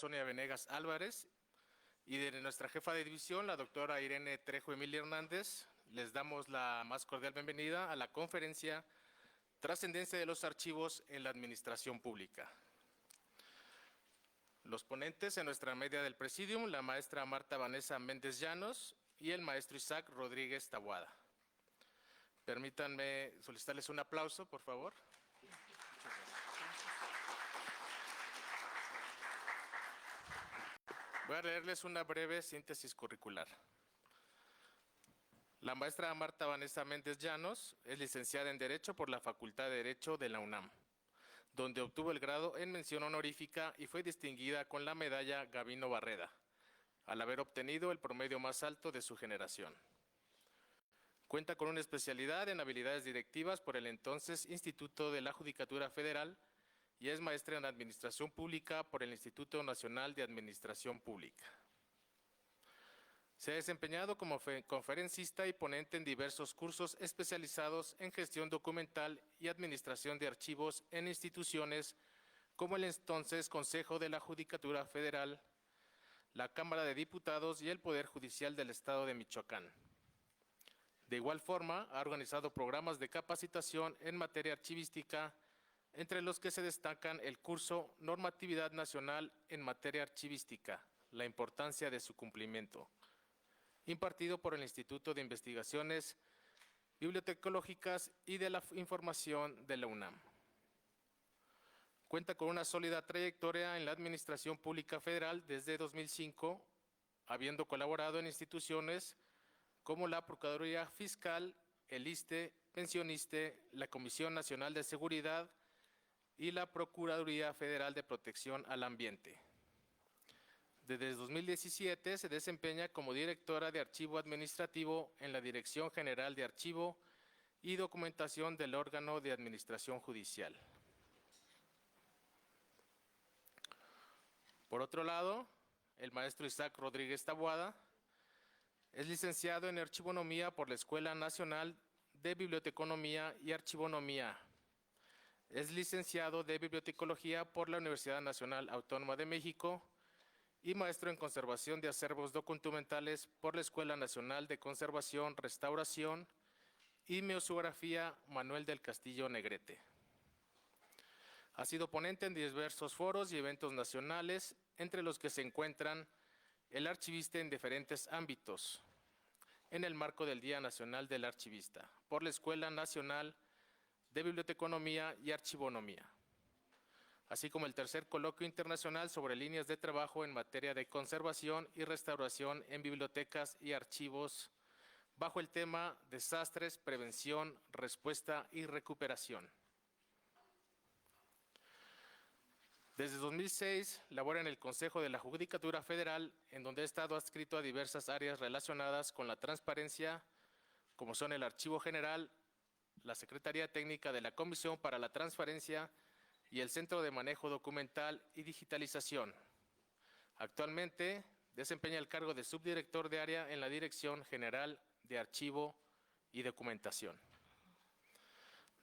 Sonia Venegas Álvarez, y de nuestra jefa de división, la doctora Irene Trejo Emilia Hernández. Les damos la más cordial bienvenida a la conferencia Trascendencia de los archivos en la administración pública. Los ponentes en nuestra media del Presidium, la maestra Marta Vanessa Méndez Llanos y el maestro Isaac Rodríguez Taboada. Permítanme solicitarles un aplauso, por favor. Voy a leerles una breve síntesis curricular. La maestra Marta Vanessa Méndez Llanos es licenciada en Derecho por la Facultad de Derecho de la UNAM, donde obtuvo el grado en mención honorífica y fue distinguida con la medalla Gavino Barreda, al haber obtenido el promedio más alto de su generación. Cuenta con una especialidad en habilidades directivas por el entonces Instituto de la Judicatura Federal y es maestra en Administración Pública por el Instituto Nacional de Administración Pública. Se ha desempeñado como conferencista y ponente en diversos cursos especializados en gestión documental y administración de archivos en instituciones como el entonces Consejo de la Judicatura Federal, la Cámara de Diputados y el Poder Judicial del Estado de Michoacán. De igual forma, ha organizado programas de capacitación en materia archivística, entre los que se destacan el curso Normatividad Nacional en materia archivística, la importancia de su cumplimiento, impartido por el Instituto de Investigaciones Bibliotecológicas y de la Información de la UNAM. Cuenta con una sólida trayectoria en la Administración Pública Federal desde 2005, habiendo colaborado en instituciones como la Procuraduría Fiscal, el ISSSTE, Pensioniste, la Comisión Nacional de Seguridad y la Procuraduría Federal de Protección al Ambiente. Desde 2017 se desempeña como directora de Archivo Administrativo en la Dirección General de Archivo y Documentación del órgano de Administración Judicial. Por otro lado, el maestro Isaac Rodríguez Taboada es licenciado en Archivonomía por la Escuela Nacional de Biblioteconomía y Archivonomía. Es licenciado de Bibliotecología por la Universidad Nacional Autónoma de México y maestro en Conservación de Acervos Documentales por la Escuela Nacional de Conservación, Restauración y Museografía Manuel del Castillo Negrete. Ha sido ponente en diversos foros y eventos nacionales, entre los que se encuentran el archivista en diferentes ámbitos, en el marco del Día Nacional del Archivista, por la Escuela Nacional de Biblioteconomía y Archivonomía, así como el tercer coloquio internacional sobre líneas de trabajo en materia de conservación y restauración en bibliotecas y archivos, bajo el tema Desastres, Prevención, Respuesta y Recuperación. Desde 2006 labora en el Consejo de la Judicatura Federal, en donde ha estado adscrito a diversas áreas relacionadas con la transparencia, como son el Archivo General, la Secretaría Técnica de la Comisión para la Transparencia y el Centro de Manejo Documental y Digitalización. Actualmente desempeña el cargo de subdirector de área en la Dirección General de Archivo y Documentación.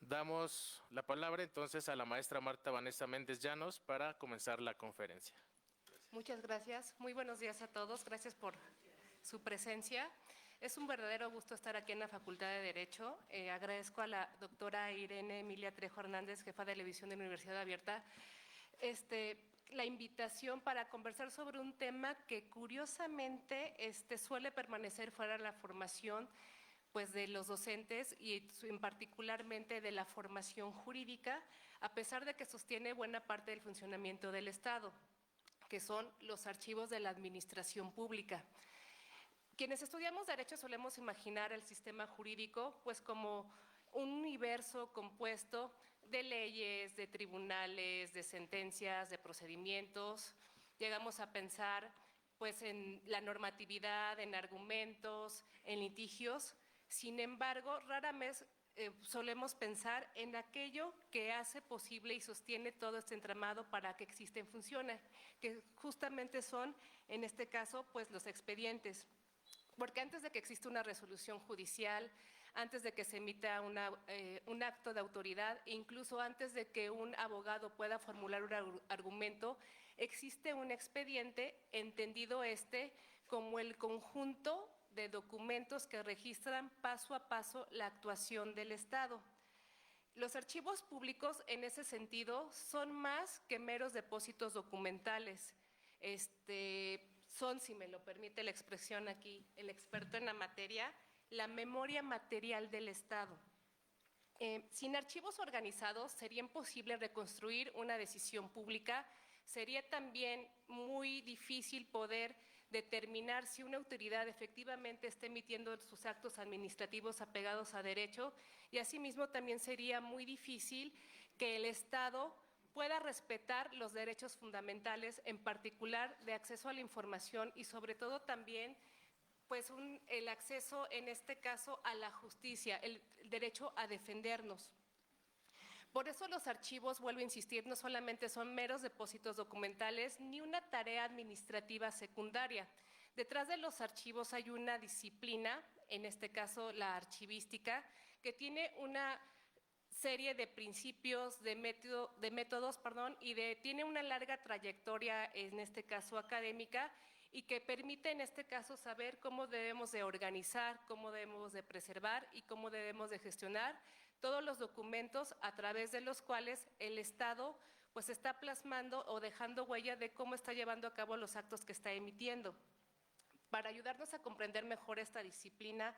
Damos la palabra entonces a la maestra Marta Vanessa Méndez Llanos para comenzar la conferencia. Muchas gracias. Muy buenos días a todos. Gracias por su presencia. Es un verdadero gusto estar aquí en la Facultad de Derecho. Agradezco a la doctora Irene Emilia Trejo Hernández, jefa de la división de la Universidad Abierta, la invitación para conversar sobre un tema que curiosamente suele permanecer fuera de la formación pues de los docentes y en particularmente de la formación jurídica, a pesar de que sostiene buena parte del funcionamiento del Estado, que son los archivos de la administración pública. Quienes estudiamos Derecho solemos imaginar el sistema jurídico pues como un universo compuesto de leyes, de tribunales, de sentencias, de procedimientos. Llegamos a pensar pues en la normatividad, en argumentos, en litigios. Sin embargo, rara vez solemos pensar en aquello que hace posible y sostiene todo este entramado para que exista y funcione, que justamente son, en este caso, pues los expedientes. Porque antes de que exista una resolución judicial, antes de que se emita un acto de autoridad, incluso antes de que un abogado pueda formular un argumento, existe un expediente, entendido como el conjunto de documentos que registran paso a paso la actuación del Estado. Los archivos públicos, en ese sentido, son más que meros depósitos documentales. Son, si me lo permite la expresión aquí, el experto en la materia, la memoria material del Estado. Sin archivos organizados sería imposible reconstruir una decisión pública, sería también muy difícil poder determinar si una autoridad efectivamente está emitiendo sus actos administrativos apegados a derecho, y asimismo también sería muy difícil que el Estado pueda respetar los derechos fundamentales, en particular de acceso a la información y sobre todo también pues el acceso, en este caso, a la justicia, el derecho a defendernos. Por eso los archivos, vuelvo a insistir, no solamente son meros depósitos documentales ni una tarea administrativa secundaria. Detrás de los archivos hay una disciplina, en este caso la archivística, que tiene una serie de principios, de métodos, y tiene una larga trayectoria, en este caso académica, y que permite en este caso saber cómo debemos de organizar, cómo debemos de preservar y cómo debemos de gestionar todos los documentos a través de los cuales el Estado pues está plasmando o dejando huella de cómo está llevando a cabo los actos que está emitiendo. Para ayudarnos a comprender mejor esta disciplina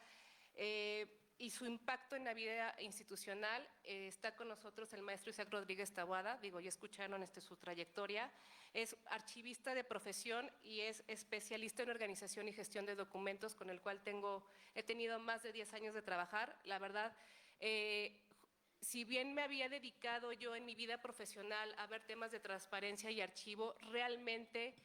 y su impacto en la vida institucional, está con nosotros el maestro Isaac Rodríguez Taboada. Ya escucharon su trayectoria. Es archivista de profesión y es especialista en organización y gestión de documentos, con el cual he tenido más de 10 años de trabajar. La verdad, si bien me había dedicado yo en mi vida profesional a ver temas de transparencia y archivo, realmente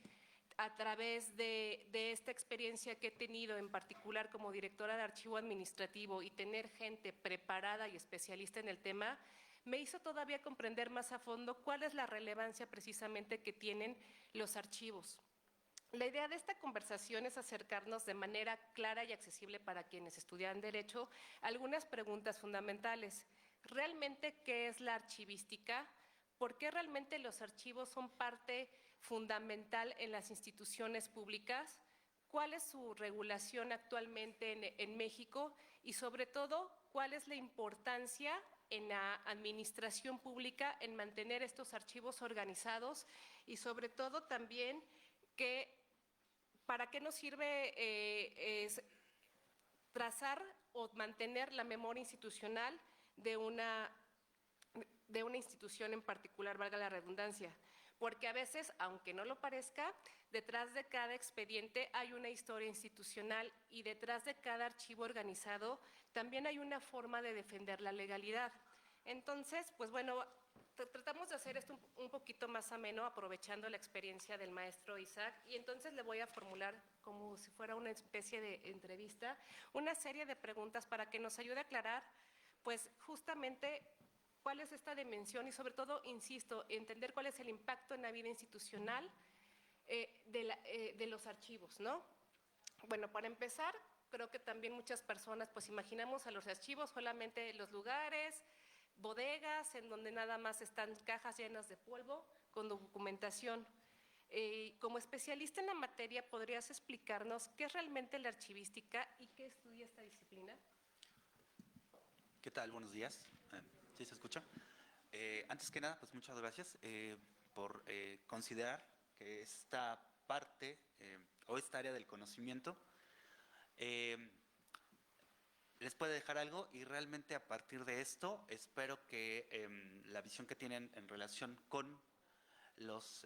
a través de esta experiencia que he tenido, en particular como directora de archivo administrativo, y tener gente preparada y especialista en el tema, me hizo todavía comprender más a fondo cuál es la relevancia precisamente que tienen los archivos. La idea de esta conversación es acercarnos de manera clara y accesible para quienes estudian Derecho algunas preguntas fundamentales. ¿Realmente qué es la archivística? ¿Por qué realmente los archivos son parte fundamental en las instituciones públicas? ¿Cuál es su regulación actualmente en México? Y sobre todo, ¿cuál es la importancia en la administración pública en mantener estos archivos organizados? Y sobre todo también, ¿para qué nos sirve trazar o mantener la memoria institucional de una institución en particular, valga la redundancia? Porque a veces, aunque no lo parezca, detrás de cada expediente hay una historia institucional y detrás de cada archivo organizado también hay una forma de defender la legalidad. Entonces, pues bueno, tratamos de hacer esto un poquito más ameno, aprovechando la experiencia del maestro Isaac, y entonces le voy a formular, como si fuera una especie de entrevista, una serie de preguntas para que nos ayude a aclarar, pues justamente, cuál es esta dimensión y sobre todo, insisto, entender cuál es el impacto en la vida institucional de los archivos, ¿no? Bueno, para empezar, creo que también muchas personas pues imaginamos a los archivos solamente los lugares, bodegas, en donde nada más están cajas llenas de polvo con documentación. Como especialista en la materia, ¿podrías explicarnos qué es realmente la archivística y qué estudia esta disciplina? ¿Qué tal? Buenos días. ¿Sí se escucha? Antes que nada, pues muchas gracias por considerar que esta parte o esta área del conocimiento les puede dejar algo, y realmente a partir de esto espero que la visión que tienen en relación con los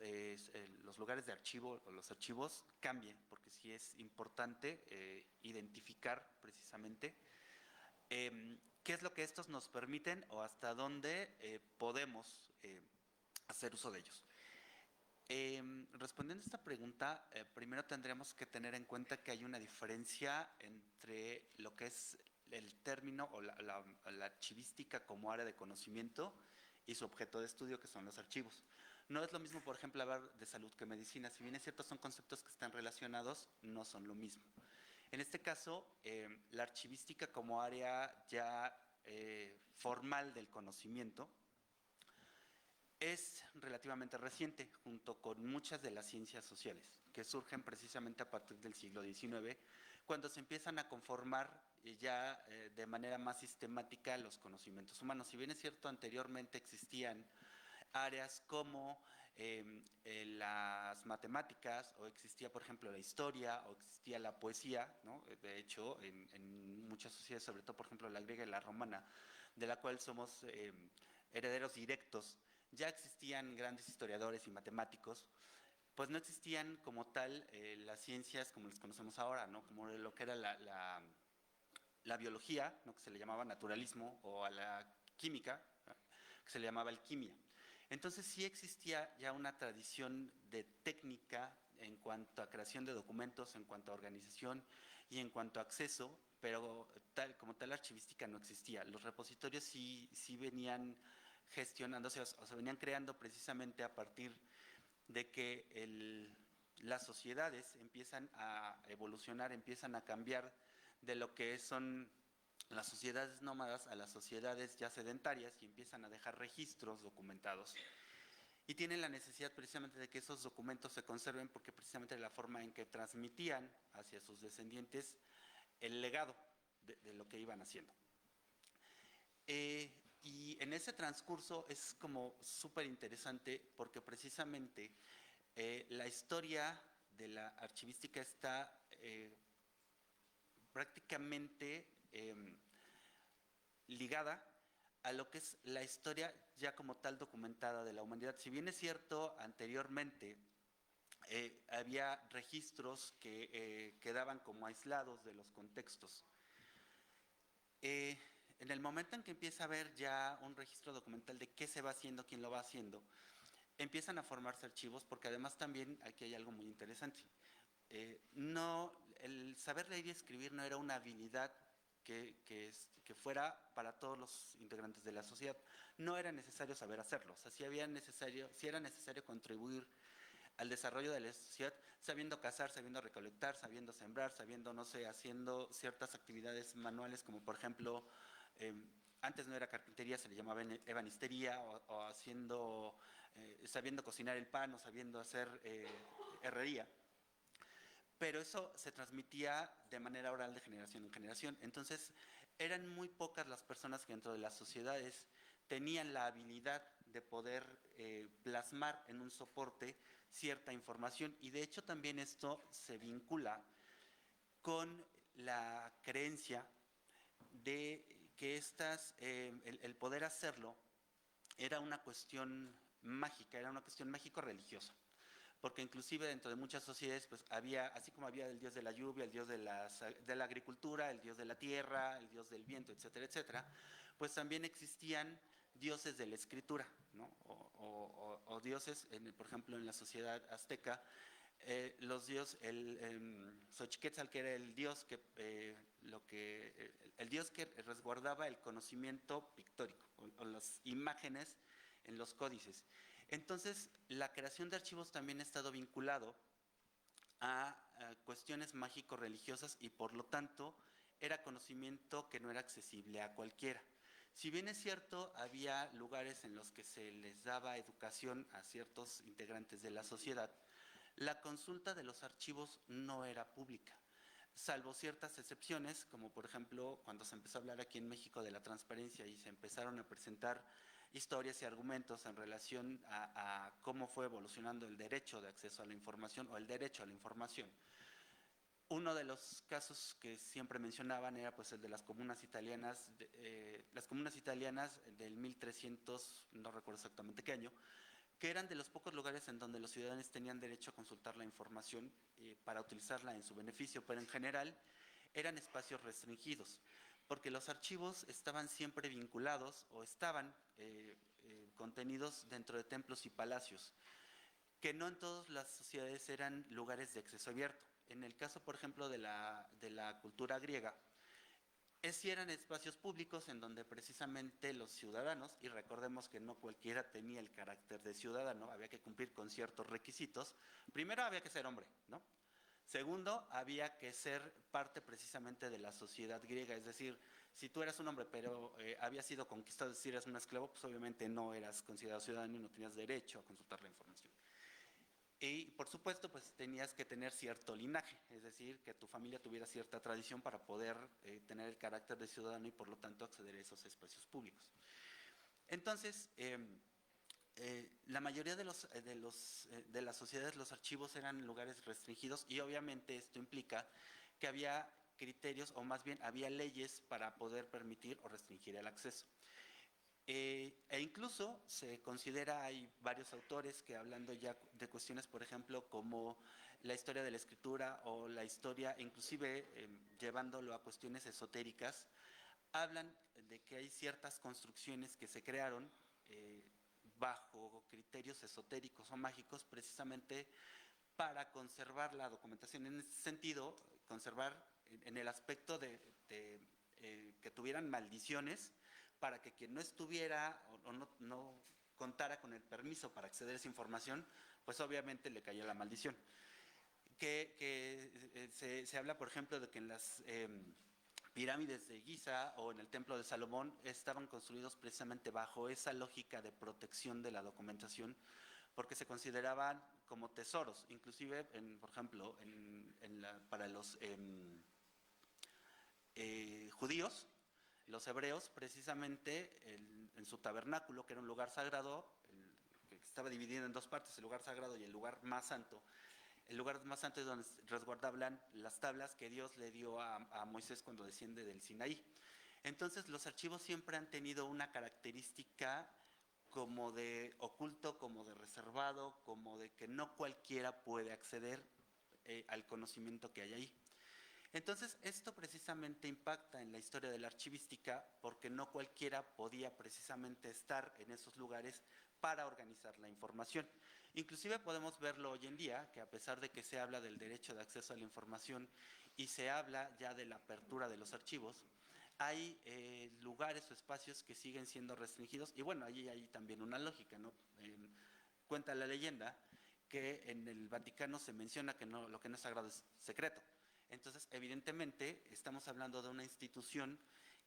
lugares de archivo o los archivos cambie, porque sí es importante identificar precisamente qué es lo que estos nos permiten o hasta dónde podemos hacer uso de ellos. Respondiendo a esta pregunta, primero tendríamos que tener en cuenta que hay una diferencia entre lo que es el término o la archivística como área de conocimiento y su objeto de estudio, que son los archivos. No es lo mismo, por ejemplo, hablar de salud que medicina. Si bien es cierto, son conceptos que están relacionados, no son lo mismo. En este caso, la archivística como área ya formal del conocimiento es relativamente reciente, junto con muchas de las ciencias sociales, que surgen precisamente a partir del siglo XIX, cuando se empiezan a conformar ya de manera más sistemática los conocimientos humanos. Si bien es cierto, anteriormente existían áreas como las matemáticas, o existía, por ejemplo, la historia, o existía la poesía, ¿no? De hecho, en muchas sociedades, sobre todo, por ejemplo, la griega y la romana, de la cual somos herederos directos, ya existían grandes historiadores y matemáticos, pues no existían como tal las ciencias como las conocemos ahora, ¿no? Como lo que era la biología, ¿no? Que se le llamaba naturalismo, o a la química, ¿no? Que se le llamaba alquimia. Entonces sí existía ya una tradición de técnica en cuanto a creación de documentos, en cuanto a organización y en cuanto a acceso, pero como tal archivística no existía. Los repositorios sí venían gestionándose, o se venían creando precisamente a partir de que las sociedades empiezan a evolucionar, empiezan a cambiar de lo que son las sociedades nómadas a las sociedades ya sedentarias, y empiezan a dejar registros documentados. Y tienen la necesidad precisamente de que esos documentos se conserven, porque precisamente la forma en que transmitían hacia sus descendientes el legado de lo que iban haciendo. Y en ese transcurso es como súper interesante, porque precisamente la historia de la archivística está prácticamente ligada a lo que es la historia ya como tal documentada de la humanidad. Si bien es cierto, anteriormente había registros que quedaban como aislados de los contextos. En el momento en que empieza a haber ya un registro documental de qué se va haciendo, quién lo va haciendo, empiezan a formarse archivos, porque además también aquí hay algo muy interesante. El saber leer y escribir no era una habilidad que fuera para todos los integrantes de la sociedad. No era necesario saber hacerlo. O sea, si era necesario contribuir al desarrollo de la sociedad, sabiendo cazar, sabiendo recolectar, sabiendo sembrar, sabiendo, no sé, haciendo ciertas actividades manuales, como por ejemplo, antes no era carpintería, se le llamaba ebanistería, o haciendo, sabiendo cocinar el pan, o sabiendo hacer herrería. Pero eso se transmitía de manera oral de generación en generación. Entonces, eran muy pocas las personas que dentro de las sociedades tenían la habilidad de poder plasmar en un soporte cierta información. Y de hecho también esto se vincula con la creencia de que el poder hacerlo era una cuestión mágica, era una cuestión mágico-religiosa. Porque inclusive dentro de muchas sociedades pues había, así como había el dios de la lluvia, el dios de la agricultura, el dios de la tierra, el dios del viento, etcétera, etcétera, pues también existían dioses de la escritura, ¿no? O dioses, por ejemplo, en la sociedad azteca, los dioses, Xochiquetzal, que era el dios el dios que resguardaba el conocimiento pictórico, o las imágenes en los códices. Entonces, la creación de archivos también ha estado vinculado a cuestiones mágico-religiosas, y por lo tanto era conocimiento que no era accesible a cualquiera. Si bien es cierto, había lugares en los que se les daba educación a ciertos integrantes de la sociedad, la consulta de los archivos no era pública, salvo ciertas excepciones, como por ejemplo cuando se empezó a hablar aquí en México de la transparencia y se empezaron a presentar historias y argumentos en relación a cómo fue evolucionando el derecho de acceso a la información, o el derecho a la información. Uno de los casos que siempre mencionaban era pues el de las comunas italianas, del 1300, no recuerdo exactamente qué año, que eran de los pocos lugares en donde los ciudadanos tenían derecho a consultar la información para utilizarla en su beneficio, pero en general eran espacios restringidos, porque los archivos estaban siempre vinculados, o estaban contenidos dentro de templos y palacios, que no en todas las sociedades eran lugares de acceso abierto. En el caso, por ejemplo, de la cultura griega, sí eran espacios públicos en donde precisamente los ciudadanos, y recordemos que no cualquiera tenía el carácter de ciudadano, había que cumplir con ciertos requisitos. Primero había que ser hombre, ¿no? Segundo, había que ser parte precisamente de la sociedad griega, es decir, si tú eras un hombre pero habías sido conquistado, es decir, eras un esclavo, pues obviamente no eras considerado ciudadano y no tenías derecho a consultar la información. Y por supuesto, pues tenías que tener cierto linaje, es decir, que tu familia tuviera cierta tradición para poder tener el carácter de ciudadano y por lo tanto acceder a esos espacios públicos. Entonces, la mayoría de las sociedades, los archivos eran lugares restringidos y obviamente esto implica que había criterios o más bien había leyes para poder permitir o restringir el acceso. E incluso se considera, hay varios autores que hablando ya de cuestiones, por ejemplo, como la historia de la escritura o la historia, inclusive llevándolo a cuestiones esotéricas, hablan de que hay ciertas construcciones que se crearon bajo criterios esotéricos o mágicos precisamente para conservar la documentación. En ese sentido, conservar en el aspecto de que tuvieran maldiciones para que quien no estuviera o no contara con el permiso para acceder a esa información, pues obviamente le cayó la maldición. Se habla, por ejemplo, de que en las pirámides de Giza o en el templo de Salomón estaban construidos precisamente bajo esa lógica de protección de la documentación, porque se consideraban como tesoros, inclusive, por ejemplo, para los judíos, los hebreos, precisamente en su tabernáculo, que era un lugar sagrado, que estaba dividido en dos partes, el lugar sagrado y el lugar más santo. El lugar más santo es donde resguardaban las tablas que Dios le dio a Moisés cuando desciende del Sinaí. Entonces, los archivos siempre han tenido una característica como de oculto, como de reservado, como de que no cualquiera puede acceder al conocimiento que hay ahí. Entonces, esto precisamente impacta en la historia de la archivística porque no cualquiera podía precisamente estar en esos lugares para organizar la información. Inclusive podemos verlo hoy en día, que a pesar de que se habla del derecho de acceso a la información y se habla ya de la apertura de los archivos, hay lugares o espacios que siguen siendo restringidos y bueno, allí hay también una lógica, ¿no? Cuenta la leyenda que en el Vaticano se menciona que lo que no es sagrado es secreto. Entonces, evidentemente, estamos hablando de una institución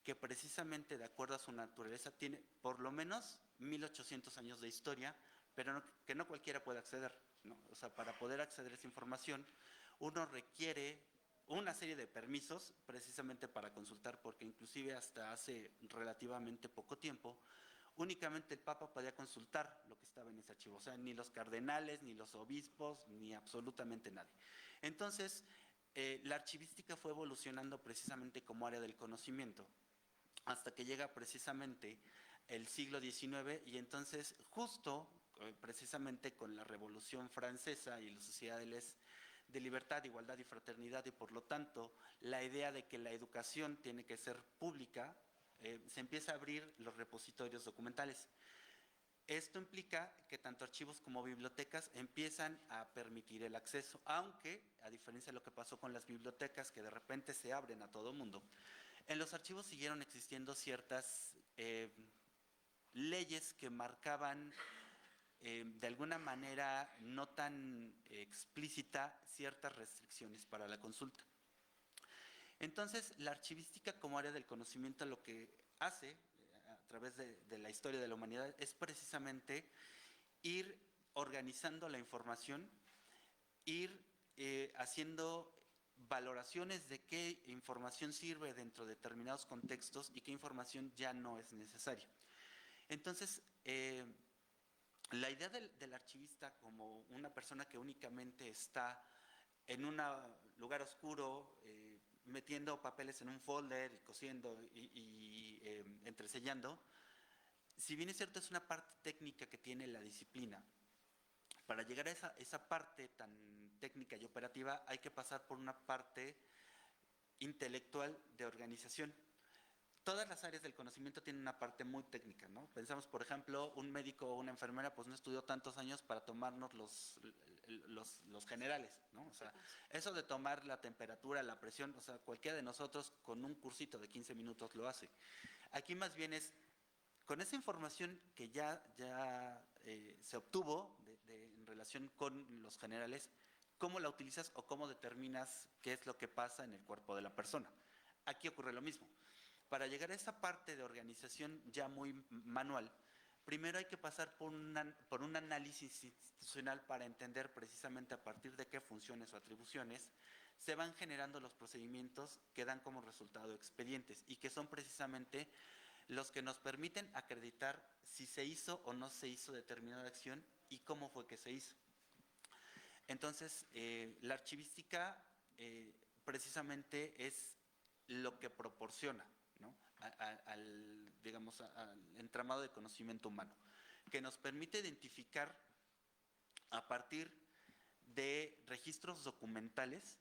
que precisamente de acuerdo a su naturaleza tiene por lo menos 1800 años de historia, pero que no cualquiera puede acceder, ¿no? O sea, para poder acceder a esa información, uno requiere una serie de permisos precisamente para consultar, porque inclusive hasta hace relativamente poco tiempo, únicamente el Papa podía consultar lo que estaba en ese archivo, o sea, ni los cardenales, ni los obispos, ni absolutamente nadie. Entonces, la archivística fue evolucionando precisamente como área del conocimiento, hasta que llega precisamente el siglo XIX y entonces justo precisamente con la Revolución Francesa y las sociedades de libertad, igualdad y fraternidad y por lo tanto la idea de que la educación tiene que ser pública, se empieza a abrir los repositorios documentales. Esto implica que tanto archivos como bibliotecas empiezan a permitir el acceso, aunque, a diferencia de lo que pasó con las bibliotecas, que de repente se abren a todo mundo, en los archivos siguieron existiendo ciertas leyes que marcaban de alguna manera no tan explícita ciertas restricciones para la consulta. Entonces, la archivística como área del conocimiento lo que hace a través de la historia de la humanidad es precisamente ir organizando la información, ir haciendo valoraciones de qué información sirve dentro de determinados contextos y qué información ya no es necesaria. Entonces, la idea del archivista como una persona que únicamente está en un lugar oscuro, metiendo papeles en un folder, cosiendo y entresellando, si bien es cierto es una parte técnica que tiene la disciplina, para llegar a esa parte tan técnica y operativa hay que pasar por una parte intelectual de organización. Todas las áreas del conocimiento tienen una parte muy técnica, ¿no? Pensamos, por ejemplo, un médico o una enfermera pues no estudió tantos años para tomarnos los generales, ¿no? O sea, eso de tomar la temperatura, la presión, o sea, cualquiera de nosotros con un cursito de 15 minutos lo hace. Aquí más bien es, con esa información que ya se obtuvo en relación con los generales, cómo la utilizas o cómo determinas qué es lo que pasa en el cuerpo de la persona. Aquí ocurre lo mismo. Para llegar a esa parte de organización ya muy manual, primero hay que pasar por un análisis institucional para entender precisamente a partir de qué funciones o atribuciones se van generando los procedimientos que dan como resultado expedientes y que son precisamente los que nos permiten acreditar si se hizo o no se hizo determinada acción y cómo fue que se hizo. Entonces, la archivística precisamente es lo que proporciona, ¿no?, digamos, al entramado de conocimiento humano, que nos permite identificar a partir de registros documentales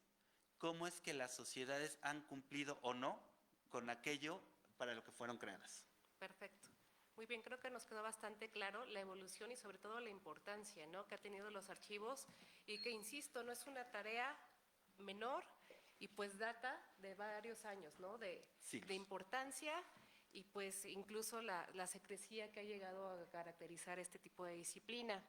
cómo es que las sociedades han cumplido o no con aquello para lo que fueron creadas. Perfecto. Muy bien, creo que nos quedó bastante claro la evolución y sobre todo la importancia, ¿no?, que ha tenido los archivos y que, insisto, no es una tarea menor y pues data de varios años, ¿no?, de importancia y pues incluso la secrecía que ha llegado a caracterizar este tipo de disciplina.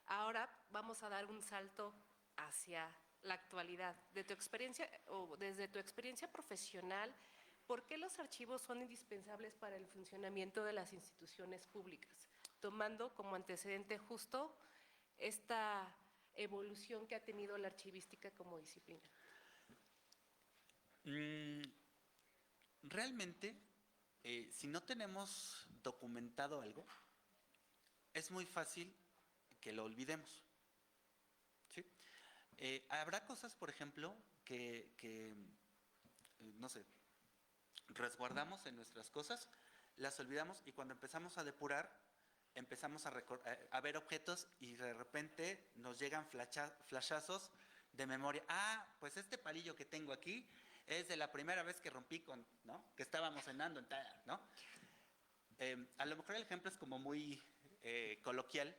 Ahora vamos a dar un salto hacia la actualidad. De tu experiencia o desde tu experiencia profesional, ¿por qué los archivos son indispensables para el funcionamiento de las instituciones públicas? Tomando como antecedente justo esta evolución que ha tenido la archivística como disciplina. Realmente, si no tenemos documentado algo, es muy fácil que lo olvidemos, ¿sí? Habrá cosas, por ejemplo, que no sé, resguardamos en nuestras cosas, las olvidamos y cuando empezamos a depurar, empezamos a ver objetos y de repente nos llegan flashazos de memoria. Ah, pues este palillo que tengo aquí es de la primera vez que rompí ¿no?, que estábamos cenando, ¿no? A lo mejor el ejemplo es como muy coloquial,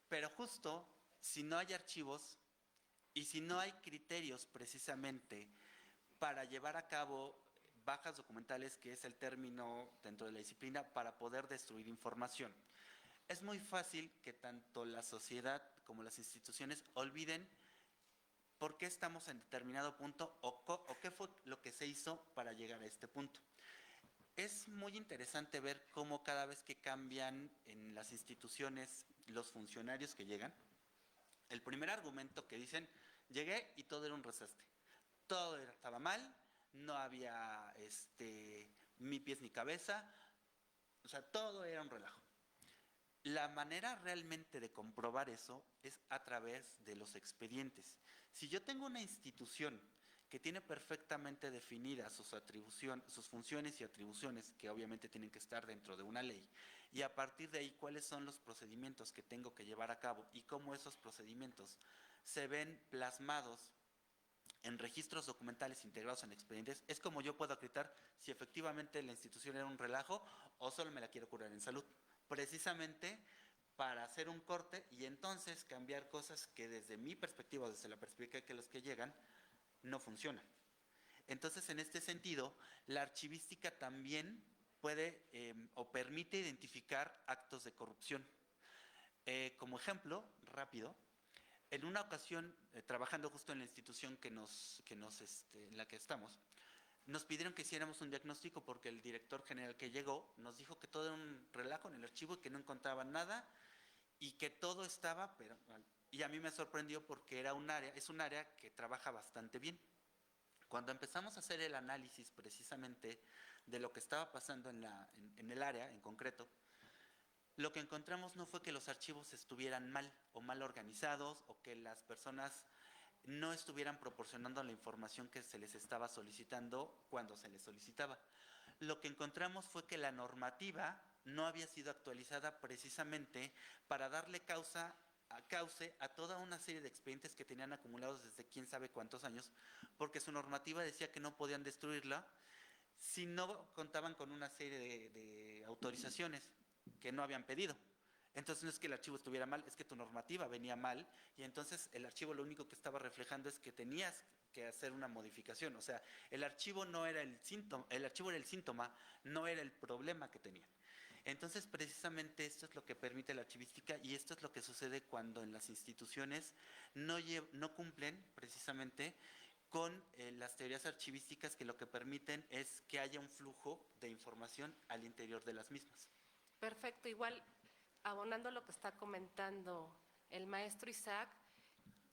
pero justo si no hay archivos y si no hay criterios precisamente para llevar a cabo bajas documentales, que es el término dentro de la disciplina, para poder destruir información, es muy fácil que tanto la sociedad como las instituciones olviden por qué estamos en determinado punto o qué fue lo que se hizo para llegar a este punto. Es muy interesante ver cómo cada vez que cambian en las instituciones los funcionarios que llegan, el primer argumento que dicen: llegué y todo era un desastre, todo estaba mal, no había ni pies ni cabeza, o sea, todo era un relajo. La manera realmente de comprobar eso es a través de los expedientes. Si yo tengo una institución que tiene perfectamente definidas sus funciones y atribuciones, que obviamente tienen que estar dentro de una ley, y a partir de ahí cuáles son los procedimientos que tengo que llevar a cabo y cómo esos procedimientos se ven plasmados en registros documentales integrados en expedientes, es como yo puedo acreditar si efectivamente la institución era un relajo o solo me la quiero curar en salud. Precisamente para hacer un corte y entonces cambiar cosas que desde mi perspectiva, desde la perspectiva de los que llegan, no funcionan. Entonces, en este sentido, la archivística también puede o permite identificar actos de corrupción. Como ejemplo, rápido, en una ocasión, trabajando justo en la institución en la que estamos, nos pidieron que hiciéramos un diagnóstico porque el director general que llegó nos dijo que todo era un relajo en el archivo y que no encontraban nada y que todo estaba, pero mal. Y a mí me sorprendió porque es un área que trabaja bastante bien. Cuando empezamos a hacer el análisis precisamente de lo que estaba pasando en el área en concreto, lo que encontramos no fue que los archivos estuvieran mal o mal organizados o que las personas no estuvieran proporcionando la información que se les estaba solicitando cuando se les solicitaba. Lo que encontramos fue que la normativa no había sido actualizada precisamente para darle cauce a toda una serie de expedientes que tenían acumulados desde quién sabe cuántos años, porque su normativa decía que no podían destruirla si no contaban con una serie de autorizaciones que no habían pedido. Entonces no es que el archivo estuviera mal, es que tu normativa venía mal y entonces el archivo lo único que estaba reflejando es que tenías que hacer una modificación. O sea, el archivo no era el síntoma, el archivo era el síntoma, no era el problema que tenían. Entonces, precisamente esto es lo que permite la archivística y esto es lo que sucede cuando en las instituciones no cumplen precisamente con las teorías archivísticas, que lo que permiten es que haya un flujo de información al interior de las mismas. Perfecto, igual abonando lo que está comentando el maestro Isaac,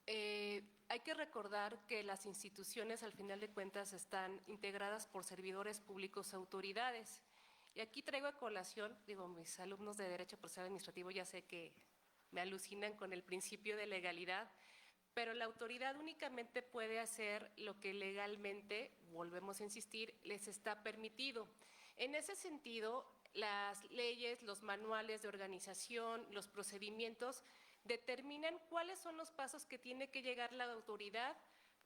hay que recordar que las instituciones al final de cuentas están integradas por servidores públicos, autoridades. Y aquí traigo a colación, digo, mis alumnos de Derecho Procesal Administrativo ya sé que me alucinan con el principio de legalidad, pero la autoridad únicamente puede hacer lo que legalmente, volvemos a insistir, les está permitido. En ese sentido, las leyes, los manuales de organización, los procedimientos determinan cuáles son los pasos que tiene que llegar la autoridad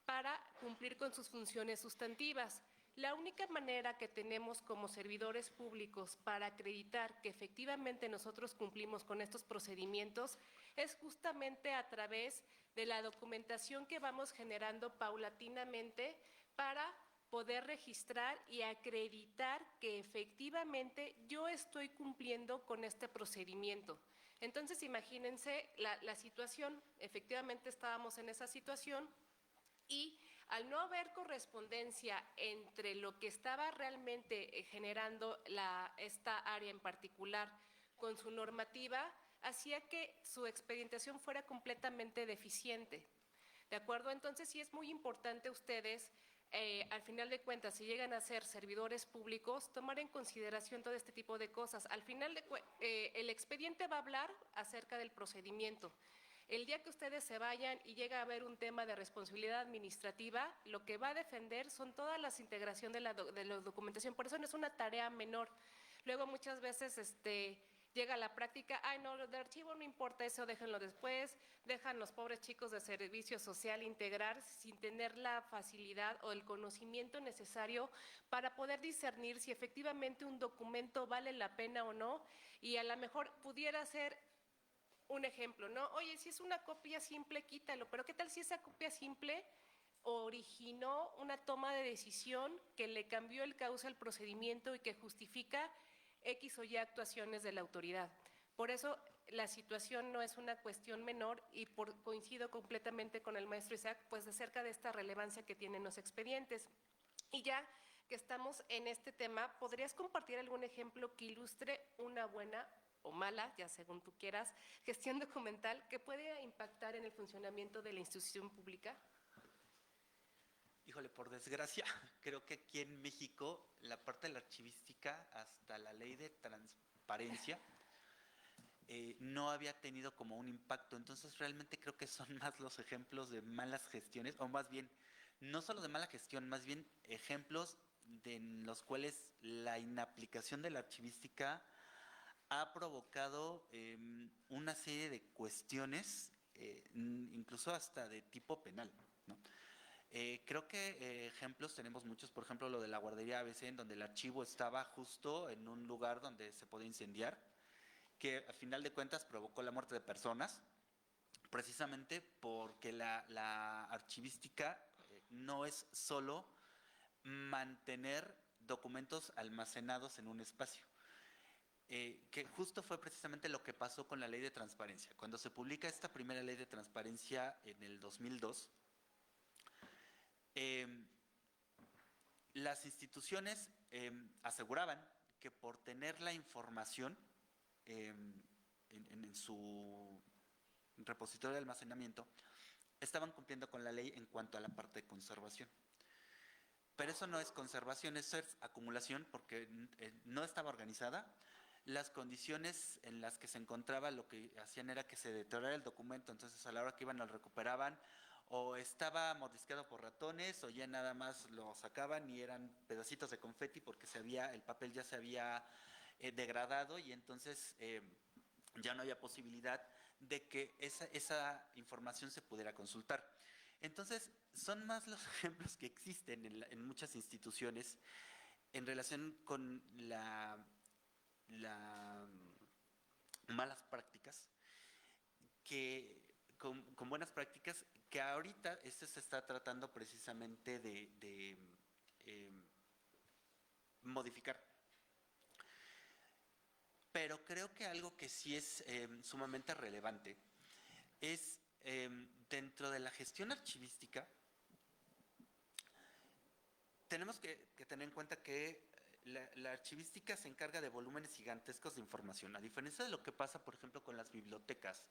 para cumplir con sus funciones sustantivas. La única manera que tenemos como servidores públicos para acreditar que efectivamente nosotros cumplimos con estos procedimientos es justamente a través de la documentación que vamos generando paulatinamente para poder registrar y acreditar que efectivamente yo estoy cumpliendo con este procedimiento. Entonces, imagínense la situación, efectivamente estábamos en esa situación y al no haber correspondencia entre lo que estaba realmente generando esta área en particular con su normativa, hacía que su expedientación fuera completamente deficiente. ¿De acuerdo? Entonces, sí es muy importante ustedes, al final de cuentas, si llegan a ser servidores públicos, tomar en consideración todo este tipo de cosas. Al final, el expediente va a hablar acerca del procedimiento. El día que ustedes se vayan y llega a haber un tema de responsabilidad administrativa, lo que va a defender son todas las integración de la documentación. Por eso no es una tarea menor. Luego muchas veces llega la práctica, ay no, lo de archivo no importa, eso déjenlo después, dejan los pobres chicos de servicio social integrar sin tener la facilidad o el conocimiento necesario para poder discernir si efectivamente un documento vale la pena o no, y a lo mejor pudiera ser un ejemplo, ¿no? Oye, si es una copia simple, quítalo, pero ¿qué tal si esa copia simple originó una toma de decisión que le cambió el cauce al procedimiento y que justifica X o Y actuaciones de la autoridad? Por eso la situación no es una cuestión menor y coincido completamente con el maestro Isaac, pues acerca de esta relevancia que tienen los expedientes. Y ya que estamos en este tema, ¿podrías compartir algún ejemplo que ilustre una buena o mala, ya según tú quieras, gestión documental que puede impactar en el funcionamiento de la institución pública? Híjole, por desgracia, creo que aquí en México la parte de la archivística, hasta la ley de transparencia, no había tenido como un impacto. Entonces realmente creo que son más los ejemplos de malas gestiones, o más bien, no solo de mala gestión, más bien ejemplos en los cuales la inaplicación de la archivística ha provocado una serie de cuestiones, incluso hasta de tipo penal, ¿no? Creo que ejemplos tenemos muchos, por ejemplo lo de la guardería ABC, en donde el archivo estaba justo en un lugar donde se podía incendiar, que a final de cuentas provocó la muerte de personas, precisamente porque la archivística no es solo mantener documentos almacenados en un espacio. Que justo fue precisamente lo que pasó con la ley de transparencia. Cuando se publica esta primera ley de transparencia en el 2002, las instituciones aseguraban que por tener la información en su repositorio de almacenamiento, estaban cumpliendo con la ley en cuanto a la parte de conservación. Pero eso no es conservación, eso es acumulación, porque no estaba organizada. Las condiciones en las que se encontraba, lo que hacían era que se deteriorara el documento, entonces a la hora que iban lo recuperaban, o estaba mordisqueado por ratones, o ya nada más lo sacaban y eran pedacitos de confeti porque el papel ya se había degradado, y entonces ya no había posibilidad de que esa información se pudiera consultar. Entonces, son más los ejemplos que existen en muchas instituciones en relación con las malas prácticas, con buenas prácticas, que ahorita se está tratando precisamente de modificar. pero creo que algo que sí es sumamente relevante es dentro de la gestión archivística, tenemos que tener en cuenta que la archivística se encarga de volúmenes gigantescos de información, a diferencia de lo que pasa, por ejemplo, con las bibliotecas,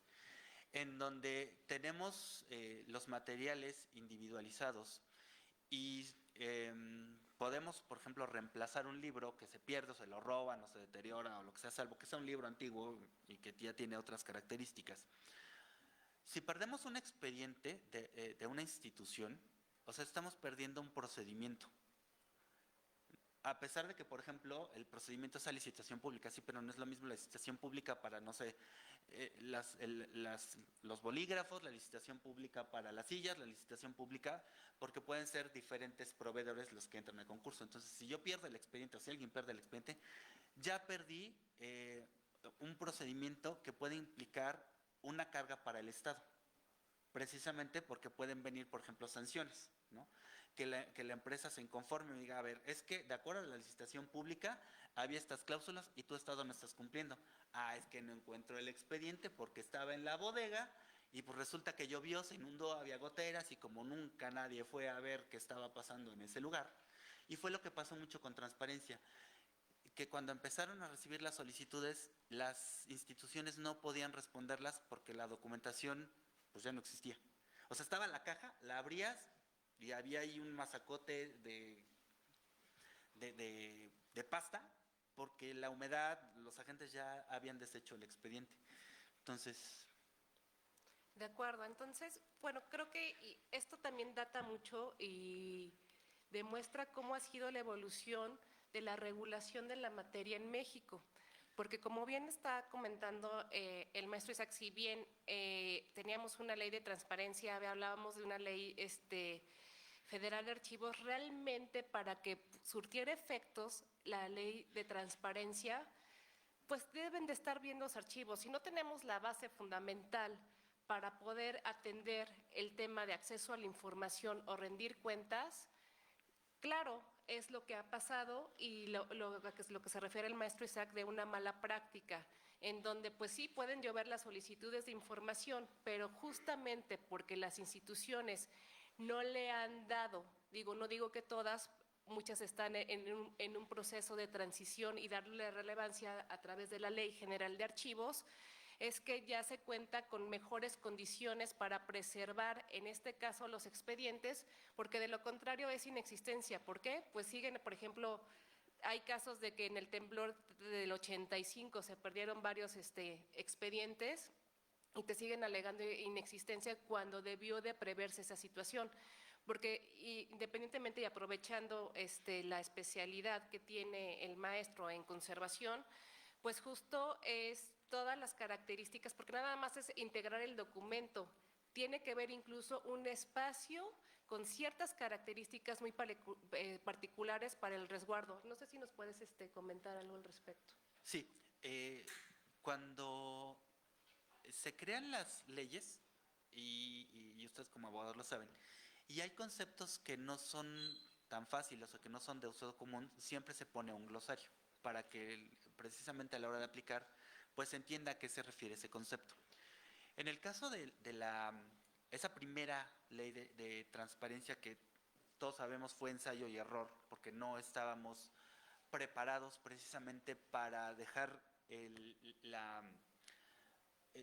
en donde tenemos los materiales individualizados y podemos, por ejemplo, reemplazar un libro que se pierde o se lo roban o se deteriora o lo que sea, salvo que sea un libro antiguo y que ya tiene otras características. Si perdemos un expediente de una institución, o sea, estamos perdiendo un procedimiento. A pesar de que, por ejemplo, el procedimiento es a licitación pública, sí, pero no es lo mismo la licitación pública para, no sé, los bolígrafos, la licitación pública para las sillas, la licitación pública, porque pueden ser diferentes proveedores los que entran al concurso. Entonces, si yo pierdo el expediente o si alguien pierde el expediente, ya perdí un procedimiento que puede implicar una carga para el Estado, precisamente porque pueden venir, por ejemplo, sanciones, ¿no? Que la empresa se inconforme y diga, a ver, es que de acuerdo a la licitación pública había estas cláusulas y tú, Estado, no estás cumpliendo. Ah, es que no encuentro el expediente porque estaba en la bodega y pues resulta que llovió, se inundó, había goteras y como nunca nadie fue a ver qué estaba pasando en ese lugar. Y fue lo que pasó mucho con transparencia, que cuando empezaron a recibir las solicitudes, las instituciones no podían responderlas porque la documentación pues ya no existía. O sea, estaba la caja, la abrías y había ahí un masacote de pasta, porque la humedad, los agentes ya habían deshecho el expediente. Entonces, De acuerdo, entonces, bueno, creo que esto también data mucho y demuestra cómo ha sido la evolución de la regulación de la materia en México. Porque como bien está comentando el maestro Isaac, si bien teníamos una ley de transparencia, hablábamos de una ley federal de archivos, realmente para que surtiera efectos la ley de transparencia, pues deben de estar bien los archivos. Si no tenemos la base fundamental para poder atender el tema de acceso a la información o rendir cuentas, claro, es lo que ha pasado y lo que se refiere el maestro Isaac de una mala práctica, en donde pues sí pueden llover las solicitudes de información, pero justamente porque las instituciones no le han dado, no digo que todas, muchas están en un proceso de transición y darle relevancia a través de la Ley General de Archivos, es que ya se cuenta con mejores condiciones para preservar, en este caso, los expedientes, porque de lo contrario es inexistencia. ¿Por qué? Pues siguen, por ejemplo, hay casos de que en el temblor del 85 se perdieron varios expedientes y te siguen alegando inexistencia cuando debió de preverse esa situación. Porque independientemente y aprovechando la especialidad que tiene el maestro en conservación, pues justo es todas las características, porque nada más es integrar el documento, tiene que ver incluso un espacio con ciertas características muy particulares para el resguardo. No sé si nos puedes comentar algo al respecto. sí, cuando se crean las leyes, y ustedes como abogados lo saben, y hay conceptos que no son tan fáciles o que no son de uso común, siempre se pone un glosario para que precisamente a la hora de aplicar pues se entienda a qué se refiere ese concepto. En el caso de esa primera ley de transparencia que todos sabemos fue ensayo y error, porque no estábamos preparados precisamente para dejar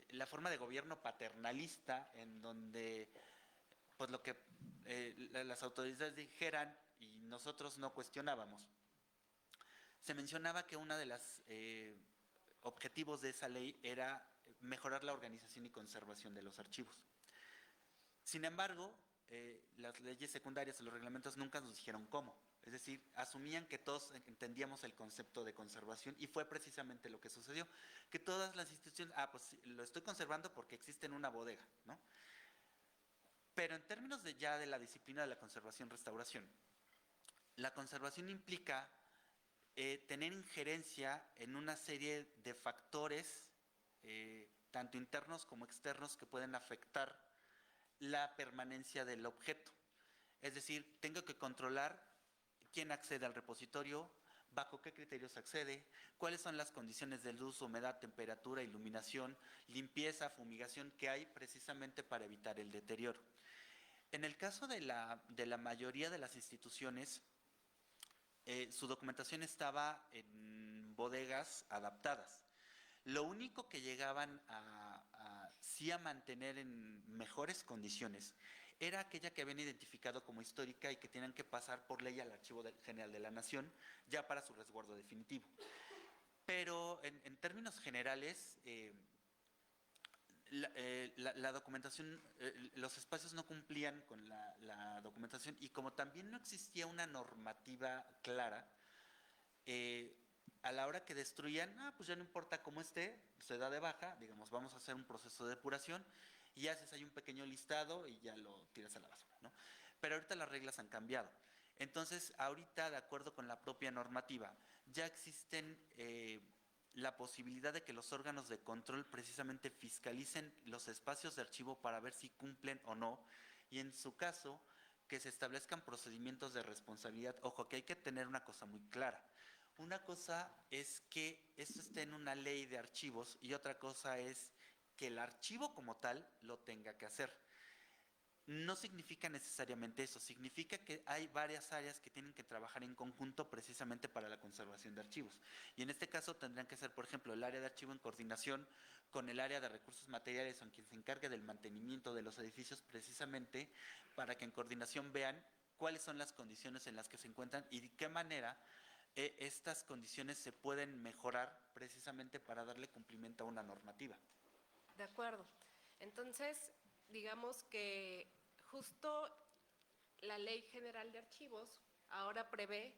la forma de gobierno paternalista en donde pues lo que las autoridades dijeran y nosotros no cuestionábamos. Se mencionaba que uno de los objetivos de esa ley era mejorar la organización y conservación de los archivos. Sin embargo, las leyes secundarias o los reglamentos nunca nos dijeron cómo. Es decir, asumían que todos entendíamos el concepto de conservación y fue precisamente lo que sucedió. Que todas las instituciones, pues lo estoy conservando porque existe en una bodega, ¿no? Pero en términos ya de la disciplina de la conservación-restauración, la conservación implica tener injerencia en una serie de factores, tanto internos como externos, que pueden afectar la permanencia del objeto. Es decir, tengo que controlar quién accede al repositorio, bajo qué criterios se accede, cuáles son las condiciones de luz, humedad, temperatura, iluminación, limpieza, fumigación que hay precisamente para evitar el deterioro. En el caso de la mayoría de las instituciones, su documentación estaba en bodegas adaptadas. Lo único que llegaban sí a mantener en mejores condiciones era aquella que habían identificado como histórica y que tenían que pasar por ley al Archivo General de la Nación ya para su resguardo definitivo. Pero en términos generales, la documentación, los espacios no cumplían con la documentación, y como también no existía una normativa clara, a la hora que destruían, pues ya no importa cómo esté, se da de baja, digamos, vamos a hacer un proceso de depuración y haces ahí un pequeño listado y ya lo tiras a la basura, ¿no? Pero ahorita las reglas han cambiado. Entonces, ahorita, de acuerdo con la propia normativa, ya existen la posibilidad de que los órganos de control precisamente fiscalicen los espacios de archivo para ver si cumplen o no, y en su caso, que se establezcan procedimientos de responsabilidad. Ojo, que hay que tener una cosa muy clara. Una cosa es que esto esté en una ley de archivos y otra cosa es que el archivo como tal lo tenga que hacer. No significa necesariamente eso, significa que hay varias áreas que tienen que trabajar en conjunto precisamente para la conservación de archivos. Y en este caso tendrán que ser, por ejemplo, el área de archivo en coordinación con el área de recursos materiales, o quien se encargue del mantenimiento de los edificios, precisamente para que en coordinación vean cuáles son las condiciones en las que se encuentran y de qué manera estas condiciones se pueden mejorar precisamente para darle cumplimiento a una normativa. De acuerdo. Entonces, digamos que justo la Ley General de Archivos ahora prevé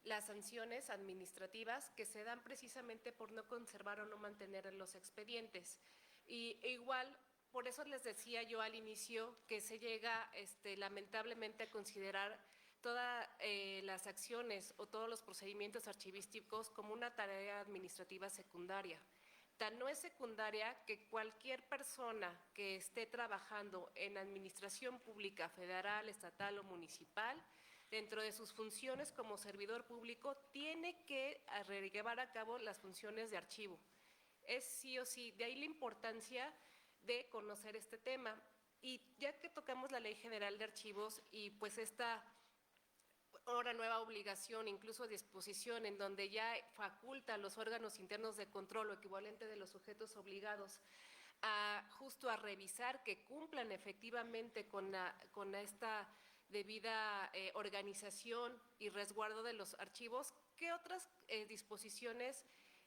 las sanciones administrativas que se dan precisamente por no conservar o no mantener los expedientes. E igual, por eso les decía yo al inicio que se llega lamentablemente a considerar todas las acciones o todos los procedimientos archivísticos como una tarea administrativa secundaria. Tan no es secundaria que cualquier persona que esté trabajando en administración pública, federal, estatal o municipal, dentro de sus funciones como servidor público, tiene que llevar a cabo las funciones de archivo. Es sí o sí, de ahí la importancia de conocer este tema. Y ya que tocamos la Ley General de Archivos y pues esta ahora nueva obligación, incluso disposición, en donde ya faculta a los órganos internos de control o equivalente de los sujetos obligados justo a revisar que cumplan efectivamente con esta debida organización y resguardo de los archivos. ¿Qué otras disposiciones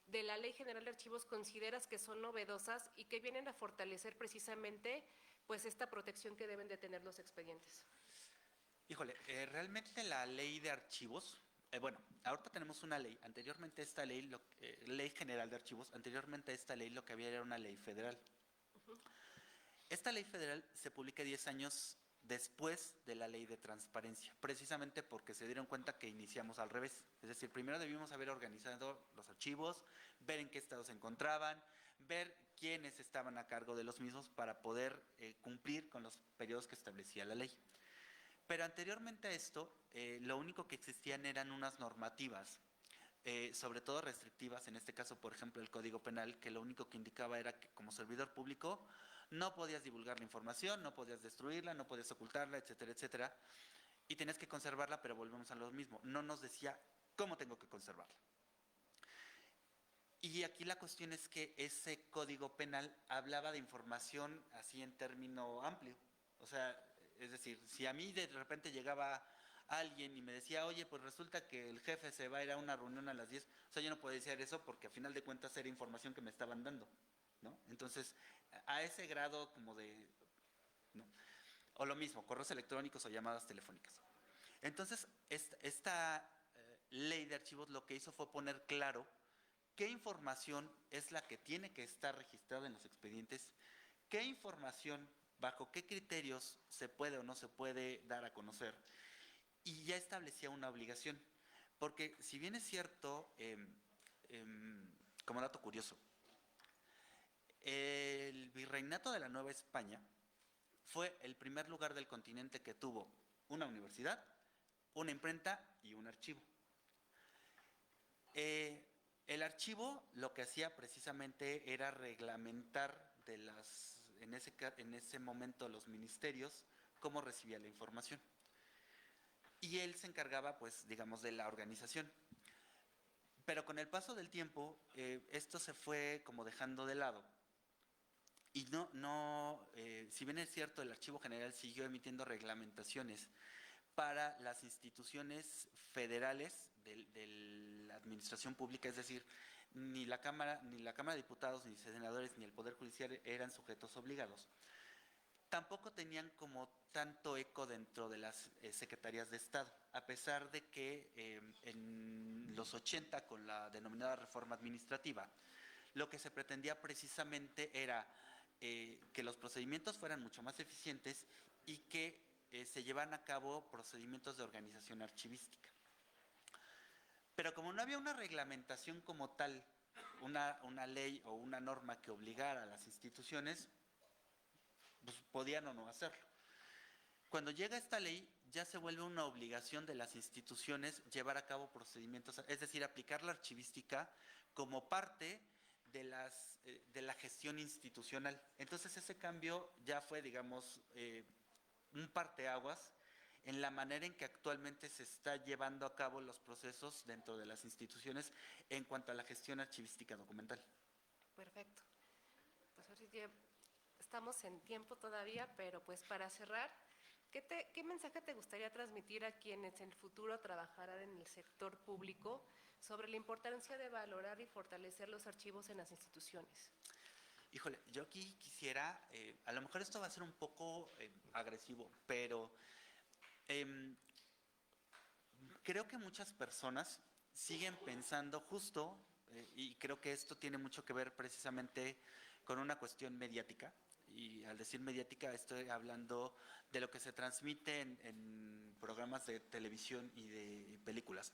de la Ley General de Archivos consideras que son novedosas y que vienen a fortalecer precisamente pues esta protección que deben de tener los expedientes? Híjole, realmente la ley de archivos, bueno, ahorita tenemos una ley. Anteriormente esta ley, Ley General de Archivos, anteriormente esta ley lo que había era una ley federal. Esta ley federal se publica 10 años después de la ley de transparencia, precisamente porque se dieron cuenta que iniciamos al revés. Es decir, primero debimos haber organizado los archivos, ver en qué estado se encontraban, ver quiénes estaban a cargo de los mismos para poder cumplir con los periodos que establecía la ley. Pero anteriormente a esto, lo único que existían eran unas normativas, sobre todo restrictivas, en este caso, por ejemplo, el Código Penal, que lo único que indicaba era que como servidor público no podías divulgar la información, no podías destruirla, no podías ocultarla, etcétera, etcétera, y tenías que conservarla, pero volvemos a lo mismo, no nos decía cómo tengo que conservarla. Y aquí la cuestión es que ese Código Penal hablaba de información así en término amplio, o sea, es decir, si a mí de repente llegaba alguien y me decía, oye, pues resulta que el jefe se va a ir a una reunión a las 10, o sea, yo no podía decir eso porque a final de cuentas era información que me estaban dando, ¿no? Entonces, a ese grado como de, ¿no? O lo mismo, correos electrónicos o llamadas telefónicas. Entonces, esta ley de archivos lo que hizo fue poner claro qué información es la que tiene que estar registrada en los expedientes, qué información, bajo qué criterios se puede o no se puede dar a conocer, y ya establecía una obligación. Porque si bien es cierto, como dato curioso, el virreinato de la Nueva España fue el primer lugar del continente que tuvo una universidad, una imprenta y un archivo. El archivo lo que hacía precisamente era reglamentar en ese momento los ministerios cómo recibía la información. Y él se encargaba, pues, digamos, de la organización. Pero con el paso del tiempo, esto se fue como dejando de lado. Y si bien es cierto, el Archivo General siguió emitiendo reglamentaciones para las instituciones federales de la administración pública, es decir, ni la Cámara de Diputados, ni senadores, ni el Poder Judicial eran sujetos obligados. Tampoco tenían como tanto eco dentro de las secretarías de Estado, a pesar de que en los 80, con la denominada reforma administrativa, lo que se pretendía precisamente era que los procedimientos fueran mucho más eficientes y que se llevaran a cabo procedimientos de organización archivística. Pero como no había una reglamentación como tal, una ley o una norma que obligara a las instituciones, pues podían o no hacerlo. Cuando llega esta ley, ya se vuelve una obligación de las instituciones llevar a cabo procedimientos, es decir, aplicar la archivística como parte de la gestión institucional. Entonces ese cambio ya fue, digamos, un parteaguas en la manera en que actualmente se está llevando a cabo los procesos dentro de las instituciones en cuanto a la gestión archivística documental. Perfecto. Pues ahora sí que estamos en tiempo todavía, pero pues para cerrar, ¿qué mensaje te gustaría transmitir a quienes en el futuro trabajarán en el sector público sobre la importancia de valorar y fortalecer los archivos en las instituciones? Híjole, yo aquí quisiera, a lo mejor esto va a ser un poco agresivo, pero creo que muchas personas siguen pensando justo, y creo que esto tiene mucho que ver precisamente con una cuestión mediática, y al decir mediática estoy hablando de lo que se transmite en programas de televisión y de películas,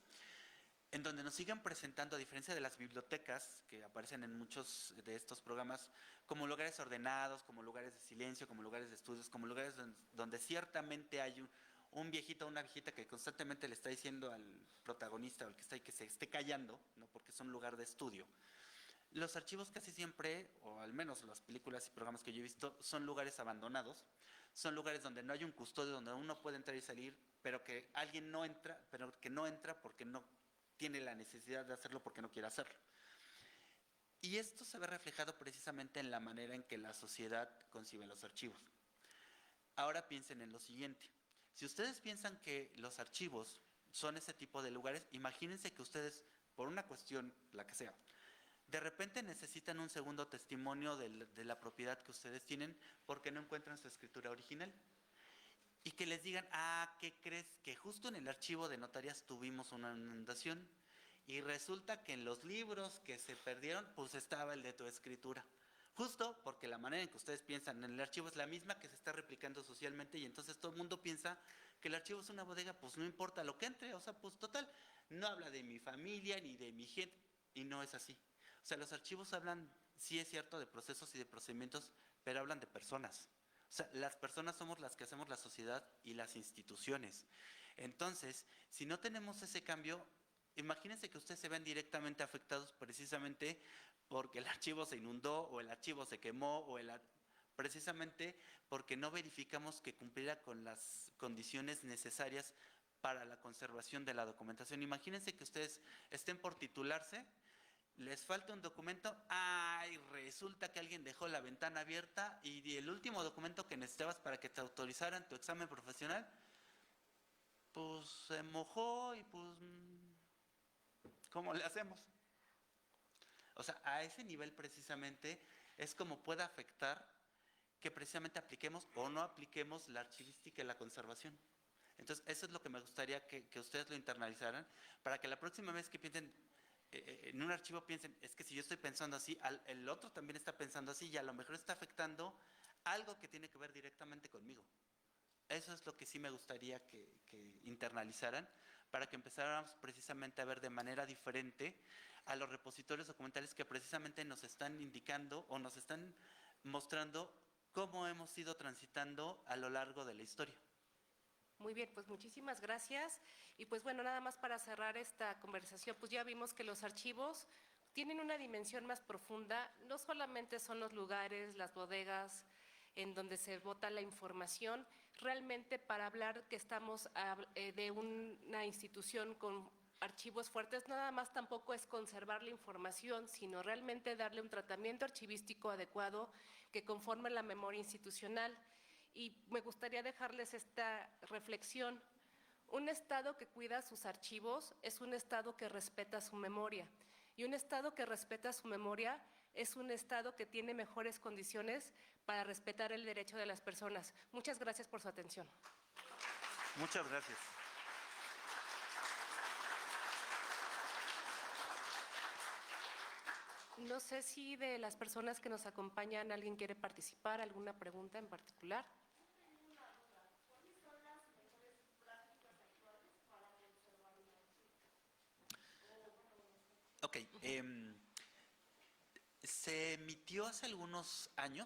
en donde nos siguen presentando, a diferencia de las bibliotecas que aparecen en muchos de estos programas, como lugares ordenados, como lugares de silencio, como lugares de estudios, como lugares donde ciertamente hay un viejito o una viejita que constantemente le está diciendo al protagonista o al que está ahí que se esté callando, ¿no? Porque es un lugar de estudio. Los archivos casi siempre, o al menos las películas y programas que yo he visto, son lugares abandonados, son lugares donde no hay un custodio, donde uno puede entrar y salir, pero que alguien no entra, pero que no entra porque no tiene la necesidad de hacerlo porque no quiere hacerlo. Y esto se ve reflejado precisamente en la manera en que la sociedad concibe los archivos. Ahora piensen en lo siguiente. Si ustedes piensan que los archivos son ese tipo de lugares, imagínense que ustedes, por una cuestión, la que sea, de repente necesitan un segundo testimonio de la propiedad que ustedes tienen porque no encuentran su escritura original. Y que les digan, ¿qué crees? Que justo en el archivo de notarías tuvimos una inundación y resulta que en los libros que se perdieron, pues estaba el de tu escritura. Justo porque la manera en que ustedes piensan en el archivo es la misma que se está replicando socialmente, y entonces todo el mundo piensa que el archivo es una bodega, pues no importa lo que entre, o sea, pues total, no habla de mi familia ni de mi gente, y no es así. O sea, los archivos hablan, sí es cierto, de procesos y de procedimientos, pero hablan de personas. O sea, las personas somos las que hacemos la sociedad y las instituciones. Entonces, si no tenemos ese cambio, imagínense que ustedes se ven directamente afectados precisamente porque el archivo se inundó o el archivo se quemó o precisamente porque no verificamos que cumpliera con las condiciones necesarias para la conservación de la documentación. Imagínense que ustedes estén por titularse, les falta un documento, resulta que alguien dejó la ventana abierta y el último documento que necesitabas para que te autorizaran tu examen profesional, pues se mojó y pues, ¿cómo le hacemos? O sea, a ese nivel precisamente es como puede afectar que precisamente apliquemos o no apliquemos la archivística y la conservación. Entonces, eso es lo que me gustaría que ustedes lo internalizaran, para que la próxima vez que piensen en un archivo piensen, es que si yo estoy pensando así, el otro también está pensando así y a lo mejor está afectando algo que tiene que ver directamente conmigo. Eso es lo que sí me gustaría que internalizaran, para que empezáramos precisamente a ver de manera diferente a los repositorios documentales que precisamente nos están indicando o nos están mostrando cómo hemos ido transitando a lo largo de la historia. Muy bien, pues muchísimas gracias. Y pues bueno, nada más para cerrar esta conversación, pues ya vimos que los archivos tienen una dimensión más profunda, no solamente son los lugares, las bodegas en donde se bota la información, realmente para hablar que estamos de una institución con archivos fuertes, nada más tampoco es conservar la información, sino realmente darle un tratamiento archivístico adecuado que conforme la memoria institucional. Y me gustaría dejarles esta reflexión. Un Estado que cuida sus archivos es un Estado que respeta su memoria. Y un Estado que respeta su memoria es un Estado que tiene mejores condiciones para respetar el derecho de las personas. Muchas gracias por su atención. Muchas gracias. No sé si de las personas que nos acompañan alguien quiere participar, alguna pregunta en particular. Ok, se emitió hace algunos años